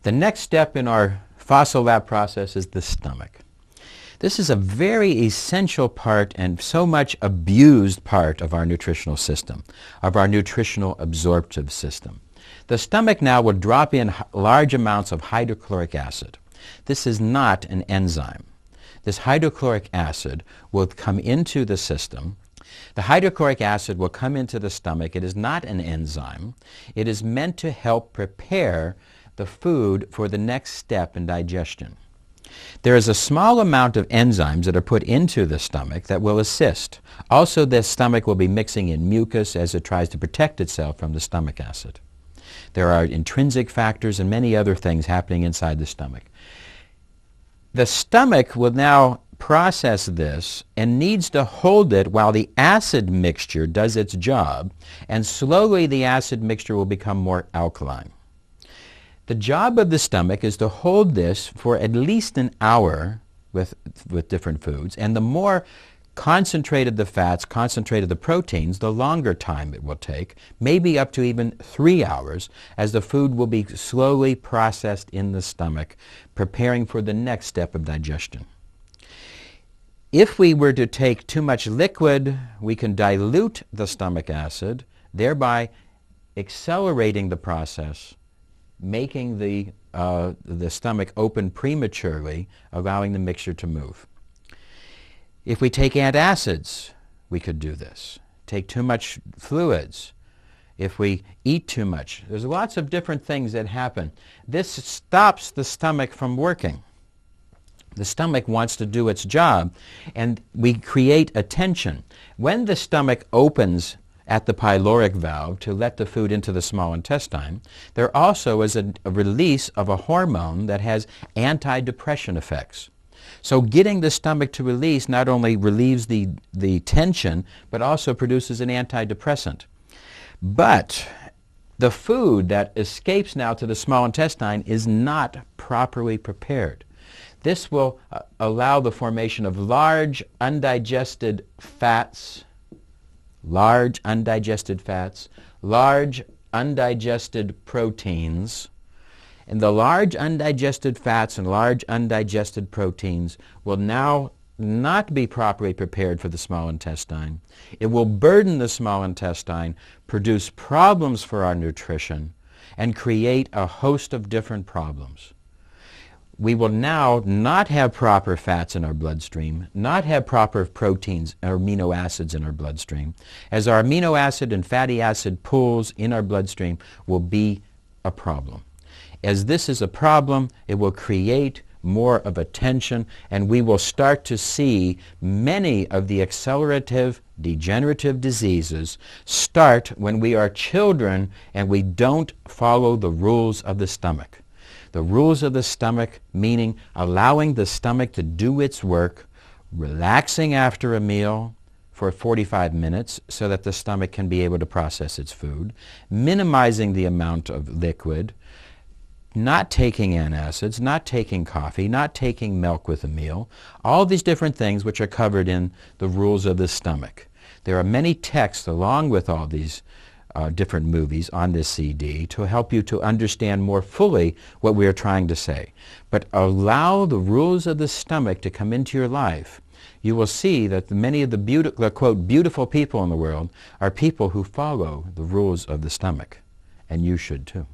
The next step in our fossil lab process is the stomach. This is a very essential part and so much abused part of our nutritional system, of our nutritional absorptive system. The stomach now will drop in large amounts of hydrochloric acid. This is not an enzyme. This hydrochloric acid will come into the system. The hydrochloric acid will come into the stomach. It is not an enzyme. It is meant to help prepare the food for the next step in digestion. There is a small amount of enzymes that are put into the stomach that will assist. Also, the stomach will be mixing in mucus as it tries to protect itself from the stomach acid. There are intrinsic factors and many other things happening inside the stomach. The stomach will now process this and needs to hold it while the acid mixture does its job, and slowly the acid mixture will become more alkaline. The job of the stomach is to hold this for at least an hour with different foods, and the more concentrated the fats, concentrated the proteins, the longer time it will take, maybe up to even 3 hours, as the food will be slowly processed in the stomach, preparing for the next step of digestion. If we were to take too much liquid, we can dilute the stomach acid, thereby accelerating the process, making the stomach open prematurely, allowing the mixture to move. If we take antacids, we could do this. Take too much fluids. If we eat too much. There's lots of different things that happen. This stops the stomach from working. The stomach wants to do its job, and we create a tension. When the stomach opens at the pyloric valve to let the food into the small intestine, there also is a release of a hormone that has antidepressant effects. So getting the stomach to release not only relieves the tension, but also produces an antidepressant. But the food that escapes now to the small intestine is not properly prepared. This will allow the formation of large undigested fats, large undigested proteins, and the large undigested fats and large undigested proteins will now not be properly prepared for the small intestine. It will burden the small intestine, produce problems for our nutrition, and create a host of different problems. We will now not have proper fats in our bloodstream, not have proper proteins or amino acids in our bloodstream, as our amino acid and fatty acid pools in our bloodstream will be a problem. As this is a problem, it will create more of a tension, and we will start to see many of the accelerative degenerative diseases start when we are children and we don't follow the rules of the stomach. The rules of the stomach, meaning allowing the stomach to do its work, relaxing after a meal for 45 minutes so that the stomach can be able to process its food, minimizing the amount of liquid, not taking antacids, not taking coffee, not taking milk with a meal, all these different things which are covered in the rules of the stomach. There are many texts along with all these different movies on this CD to help you to understand more fully what we are trying to say. But allow the rules of the stomach to come into your life. You will see that many of the quote, beautiful people in the world are people who follow the rules of the stomach. And you should too.